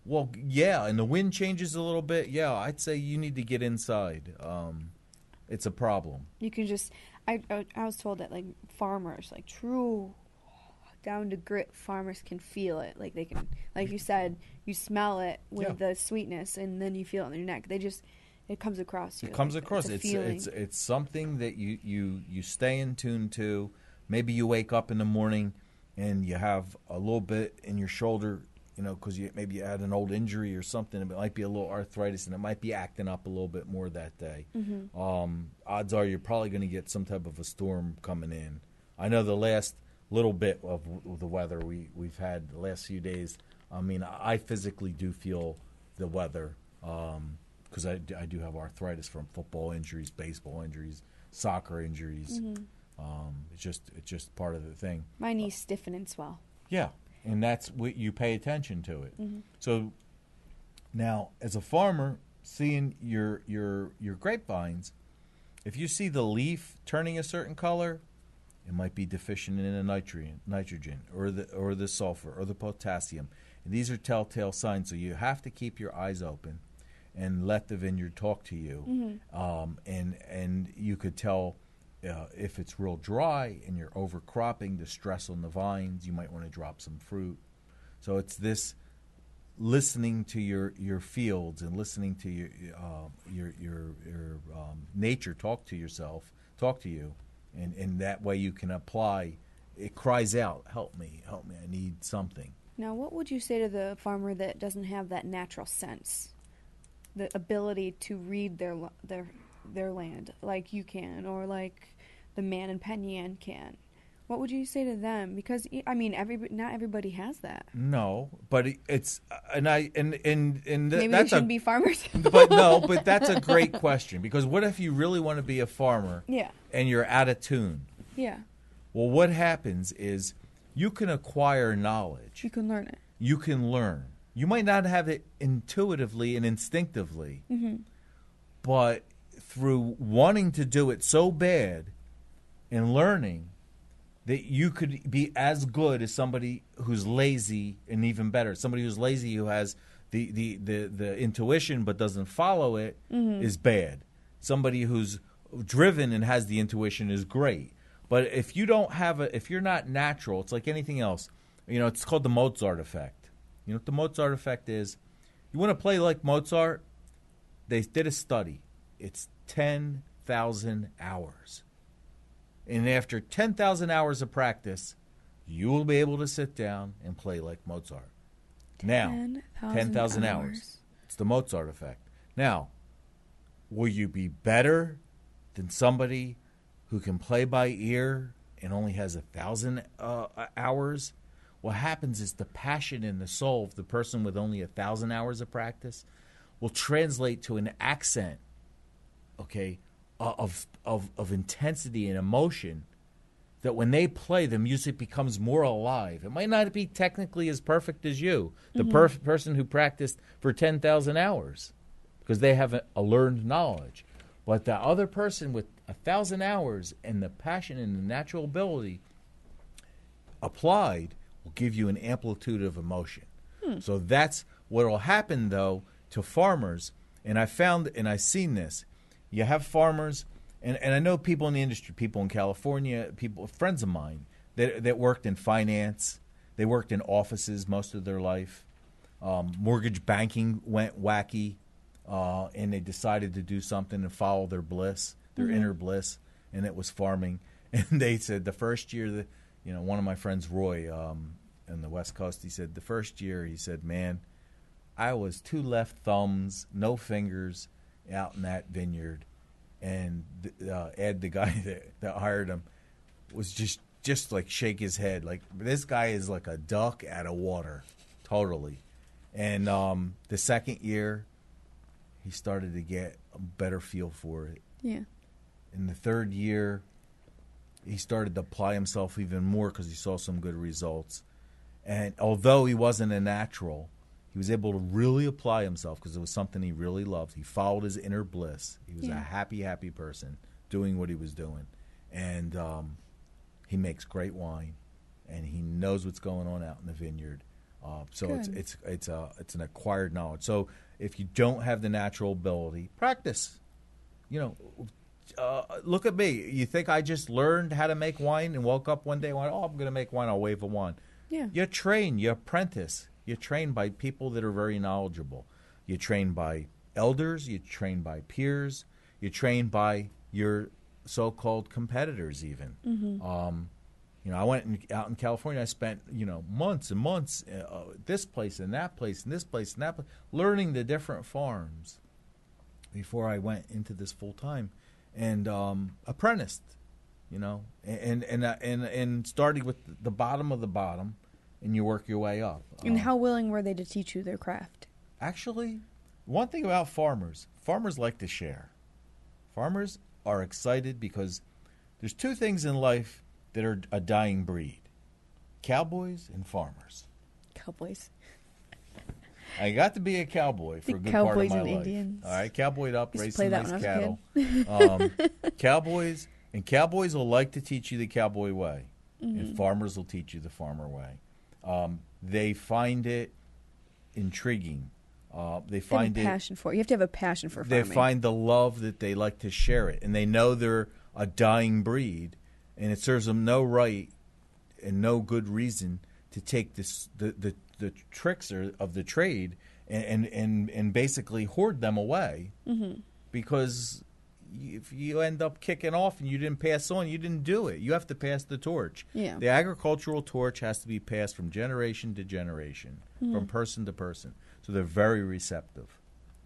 well, yeah, and the wind changes a little bit, yeah, I'd say you need to get inside. It's a problem. You can just, I was told that, like, farmers, like true down to grit farmers can feel it. Like, they can, like you said, you smell it with the sweetness, and then you feel it on your neck. It comes across you. It comes across. It's something that you stay in tune to. Maybe you wake up in the morning and you have a little bit in your shoulder, because maybe you had an old injury or something. It might be a little arthritis, and it might be acting up a little bit more that day. Mm-hmm. Odds are you're probably going to get some type of a storm coming in. I know the last little bit of the weather we've had the last few days. I mean, I physically do feel the weather because I do have arthritis from football injuries, baseball injuries, soccer injuries. Mm-hmm. It's just part of the thing. My knees stiffen and swell. Yeah, and that's what you pay attention to it. Mm-hmm. So Now, as a farmer, seeing your grapevines, if you see the leaf turning a certain color, it might be deficient in a nitrogen or the sulfur or the potassium. And these are telltale signs. So you have to keep your eyes open and let the vineyard talk to you. And you could tell if it's real dry and you're overcropping, the stress on the vines, you might want to drop some fruit. So it's this listening to your fields and listening to your nature talk to you, and that way you can apply. It cries out, help me, I need something. Now, what would you say to the farmer that doesn't have that natural sense, the ability to read their land like you can, or like the man in Penn Yan can? What would you say to them? Because not everybody has that. No, but it's Maybe they that's shouldn't be farmers. but that's a great question, because what if you really want to be a farmer? Yeah. And you're out of tune? Yeah. Well, what happens is you can acquire knowledge. You can learn it. You can learn. You might not have it intuitively and instinctively, but through wanting to do it so bad and learning, that you could be as good as somebody who's lazy, and even better, somebody who's lazy who has the intuition but doesn't follow it is bad. Somebody who's driven and has the intuition is great. But if you don't have if you're not natural, it's like anything else. It's called the Mozart effect. You know what the Mozart effect is? You want to play like Mozart? They did a study. It's 10,000 hours. And after 10,000 hours of practice, you will be able to sit down and play like Mozart. Now, 10,000 hours. It's the Mozart effect. Now, will you be better than somebody who can play by ear and only has 1,000 hours? What happens is the passion in the soul of the person with only 1,000 hours of practice will translate to an accent, okay, of intensity and emotion, that when they play, the music becomes more alive. It might not be technically as perfect as you, the person who practiced for 10,000 hours, because they have a learned knowledge. But the other person with 1,000 hours and the passion and the natural ability applied will give you an amplitude of emotion. So that's what will happen, though, to farmers. And I found, and I've seen this. You have farmers, and I know people in the industry, people in California, friends of mine that worked in finance. They worked in offices most of their life. Mortgage banking went wacky, and they decided to do something and follow their bliss, their inner bliss, and it was farming. And they said the first year, one of my friends, Roy, in the West Coast, he said the first year, he said, man, I was 2 left thumbs, no fingers, out in that vineyard, and Ed, the guy that hired him, was just like shake his head, like this guy is like a duck out of water, totally. And the second year, he started to get a better feel for it. Yeah. In the third year, he started to apply himself even more because he saw some good results. And although he wasn't a natural, he was able to really apply himself because it was something he really loved. He followed his inner bliss. He was a happy, happy person doing what he was doing. And he makes great wine, and he knows what's going on out in the vineyard. So it's an acquired knowledge. So if you don't have the natural ability, practice. Look at me. You think I just learned how to make wine and woke up one day and went, I'm going to make wine, I'll wave a wand. Yeah. You train, you apprentice. You train by people that are very knowledgeable. You train by elders. You train by peers. You train by your so-called competitors even. I went out in California. I spent, months and months this place and that place and this place and that place, learning the different farms before I went into this full time, and apprenticed, and starting with the bottom of the bottom, and you work your way up. And how willing were they to teach you their craft? Actually, one thing about farmers like to share. Farmers are excited because there's 2 things in life that are a dying breed: cowboys and farmers. Cowboys. I got to be a cowboy for a good part of my life. Indians. All right, cowboyed up, Used to raised play some that nice when I was cattle. Cowboys will like to teach you the cowboy way, and farmers will teach you the farmer way. They find it intriguing. They find have a passion for it. You have to have a passion for farming. They find the love that they like to share it, and they know they're a dying breed, and it serves them no right and no good reason to take the tricks of the trade and basically hoard them away, because if you end up kicking off and you didn't pass on, you didn't do it. You have to pass the torch. Yeah. The agricultural torch has to be passed from generation to generation, from person to person. So they're very receptive.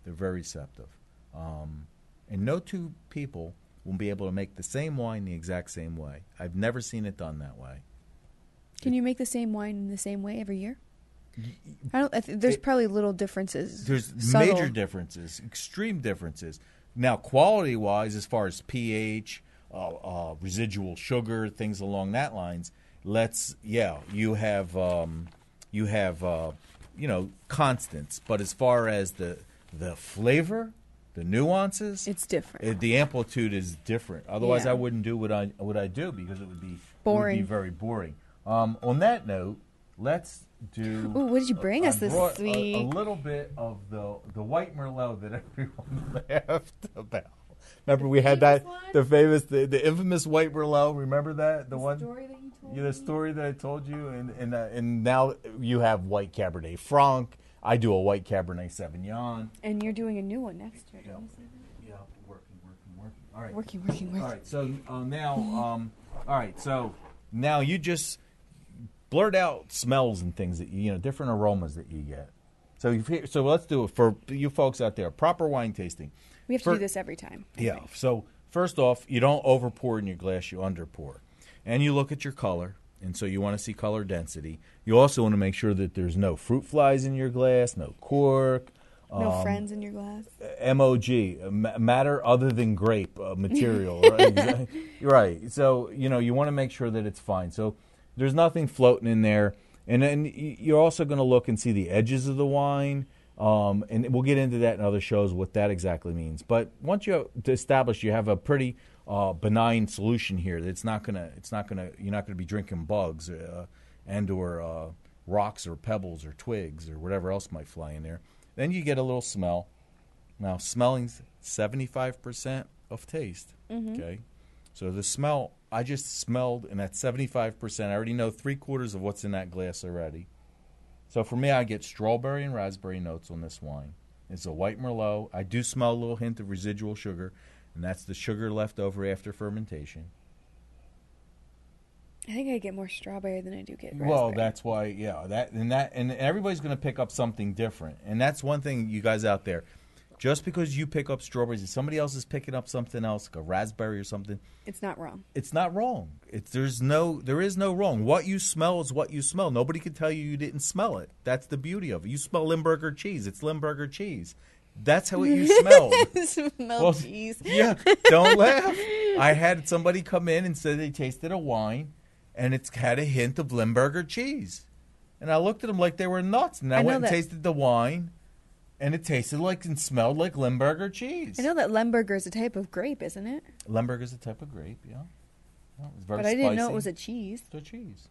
They're very receptive. And no two people will be able to make the same wine the exact same way. I've never seen it done that way. Can you make the same wine in the same way every year? There's probably little differences. There's subtle. major differences, extreme differences. Now, quality-wise, as far as pH, residual sugar, things along that lines, you have constants. But as far as the flavor, the nuances, It's different. the amplitude is different. Otherwise, Yeah. I wouldn't do what I do, because it would be Boring. It would be very boring. On that note, let's do. Ooh, what did you bring us this week? A little bit of the white Merlot that everyone laughed about. Remember, we had that the infamous white Merlot. Remember that the one story that you told the story that I told you, and now you have white Cabernet Franc. I do a white Cabernet Sauvignon. And you're doing a new one next year. Yeah. Didn't you say that? Yeah, working. All right. Working. All right. So So now you just blurt out smells and things that different aromas that you get. So let's do it for you folks out there. Proper wine tasting. We have to do this every time. Yeah. So first off, you don't over pour in your glass. You under pour, and you look at your color. And so you want to see color density. You also want to make sure that there's no fruit flies in your glass, no cork. No friends in your glass. MOG, matter other than grape material. Right? Right. So, you want to make sure that it's fine. So there's nothing floating in there. And then you're also going to look and see the edges of the wine. And we'll get into that in other shows, what that exactly means. But once you establish you have a pretty benign solution here, you're not gonna be drinking bugs or rocks or pebbles or twigs or whatever else might fly in there. Then you get a little smell. Now, smelling's 75% of taste. Okay, so the smell, I just smelled, and at 75%, I already know 3/4 of what's in that glass already. So for me, I get strawberry and raspberry notes on this wine. It's a white Merlot. I do smell a little hint of residual sugar, and that's the sugar left over after fermentation. I think I get more strawberry than I do get raspberry. Well, that's why, and everybody's going to pick up something different. And that's one thing, you guys out there. Just because you pick up strawberries and somebody else is picking up something else, like a raspberry or something, it's not wrong. It's not wrong. There is no wrong. What you smell is what you smell. Nobody can tell you didn't smell it. That's the beauty of it. You smell Limburger cheese. It's Limburger cheese. That's how you smell. Smell cheese. Yeah, don't laugh. I had somebody come in and said they tasted a wine, and it's had a hint of Limburger cheese. And I looked at them like they were nuts. And I went and tasted the wine, and it tasted like and smelled like Limburger cheese. I know that Limburger is a type of grape, isn't it? Limburger is a type of grape, yeah. It's very but I didn't spicy. know it was a cheese. It's a cheese.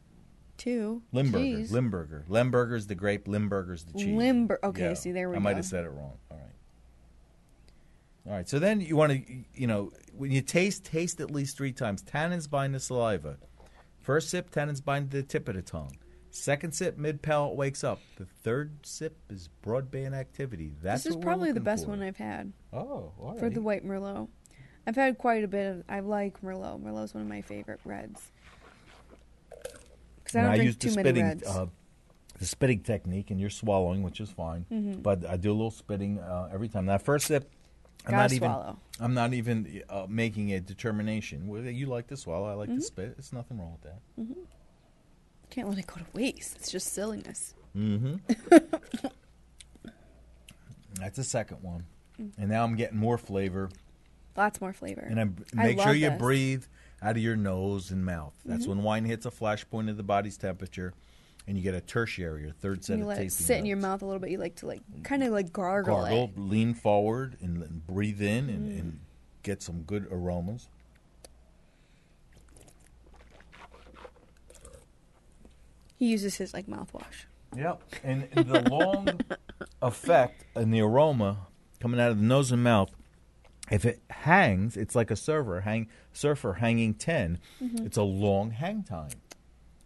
Too. Limburger. Cheese. Limburger. Limburger's the grape. Limburger's the cheese. Okay, yeah. see, there we go. I might have said it wrong. All right. So then you want to, when you taste at least 3 times. Tannins bind the saliva. First sip, tannins bind the tip of the tongue. Second sip, mid-palate wakes up. The third sip is broadband activity. This is probably the best one I've had. Oh, all right. For the white Merlot. I've had quite a bit of, I like Merlot. Merlot's one of my favorite reds. Because I don't drink too many reds. The spitting technique, and you're swallowing, which is fine. Mm-hmm. But I do a little spitting every time. That first sip, I'm not even making a determination. Well, you like to swallow, I like to spit. There's nothing wrong with that. Mm-hmm. Can't let it go to waste. It's just silliness. Mm-hmm. That's the second one. And now I'm getting more flavor. Lots more flavor. And make sure you breathe out of your nose and mouth. That's when wine hits a flash point of the body's temperature. and you get a tertiary or third set And you of let it tasting sit in your notes. mouth a little bit. You like to kind of gargle it. Lean forward and breathe in and get some good aromas. He uses his mouthwash. Yep, and the long effect and the aroma coming out of the nose and mouth, if it hangs, it's like a surfer hanging 10. It's a long hang time,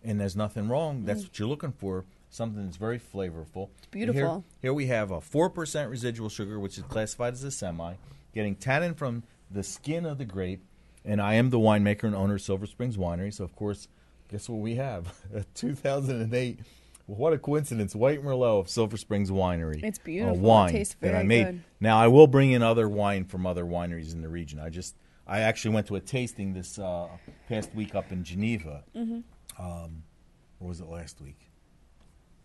and there's nothing wrong. That's what you're looking for, something that's very flavorful. It's beautiful. Here we have a 4% residual sugar, which is classified as a semi, getting tannin from the skin of the grape, and I am the winemaker and owner of Silver Springs Winery, so of course, guess what we have? A 2008, what a coincidence, White Merlot of Silver Springs Winery. It's beautiful. Wine It tastes very that I made. good. Now, I will bring in other wine from other wineries in the region. I actually went to a tasting this past week up in Geneva. Or was it last week?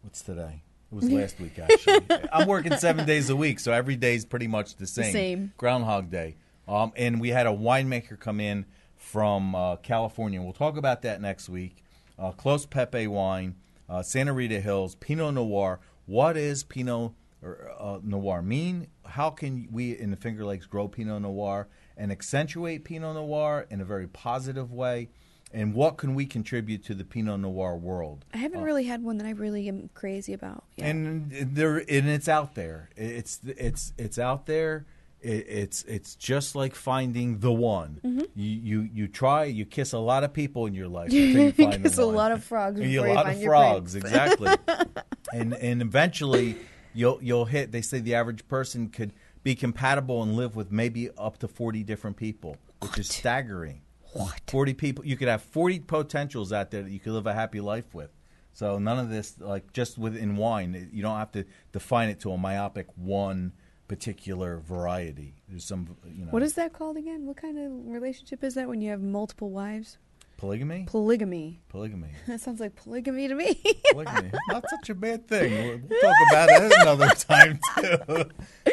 What's today? It was last week, actually. I'm working 7 days a week, so every day is pretty much the same. Groundhog Day. And we had a winemaker come in from California. We'll talk about that next week. Close Pepe wine, Santa Rita Hills, Pinot Noir. What is Pinot Noir mean? How can we in the Finger Lakes grow Pinot Noir and accentuate Pinot Noir in a very positive way? And what can we contribute to the Pinot Noir world? I haven't really had one that I really am crazy about. Yeah. And it's out there. It's out there. It's just like finding the one. You try. You kiss a lot of people in your life until you find the one. Kiss a lot of frogs. And Before a you lot find of your frogs, prince. exactly. and eventually you'll hit. They say the average person could be compatible and live with maybe up to 40 different people, which is staggering. What? 40 people. You could have 40 potentials out there that you could live a happy life with. So none of this, just within wine, you don't have to define it to a myopic one particular variety. There's some, What is that called again? What kind of relationship is that when you have multiple wives? Polygamy? Polygamy. That sounds like polygamy to me. Polygamy. Not such a bad thing. We'll talk about it another time, too.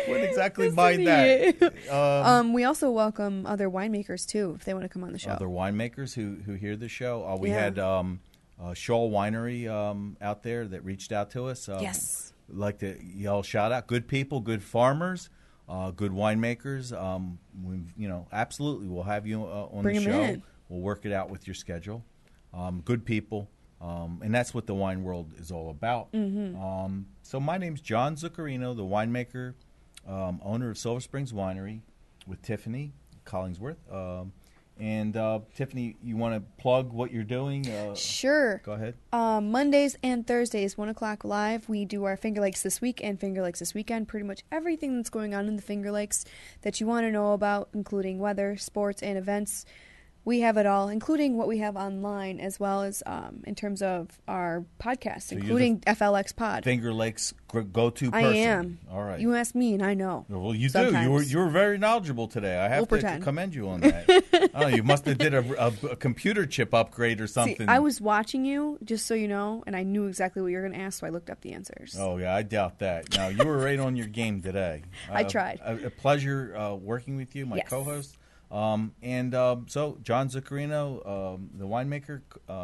Wouldn't exactly mind that. We also welcome other winemakers, too, if they want to come on the show. Other winemakers who hear the show. We Yeah. had Shaw Winery out there that reached out to us. Yes. Like to yell shout out. Good people, good farmers, good winemakers. Absolutely, we'll have you on Bring the 'em show. in. We'll work it out with your schedule. Good people, and that's what the wine world is all about. So my name's John Zuccarino, the winemaker, owner of Silver Springs Winery, with Tiffany Collingsworth. And Tiffany, you want to plug what you're doing? Sure. Go ahead. Mondays and Thursdays, 1 o'clock live. We do our Finger Lakes This Week and Finger Lakes This Weekend. Pretty much everything that's going on in the Finger Lakes that you want to know about, including weather, sports, and events. We have it all, including what we have online, as well as in terms of our podcasts, So including FLX Pod. Finger Lakes go-to person. I am. All right. You ask me, and I know. Well, you Sometimes. do. You were very knowledgeable today. I have We'll to pretend. commend you on that. Oh, you must have did a computer chip upgrade or something. See, I was watching you, just so you know, and I knew exactly what you were going to ask, so I looked up the answers. Oh, yeah, I doubt that. No, you were right on your game today. I tried. A pleasure working with you, my Yes. co-host. So John Zuccarino, the winemaker,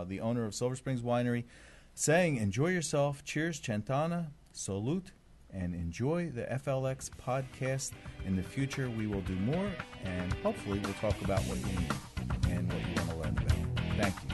the owner of Silver Springs Winery, saying, enjoy yourself. Cheers, Centana, salute, and enjoy the FLX podcast. In the future, we will do more, and hopefully we'll talk about what you need and what you want to learn about. Thank you.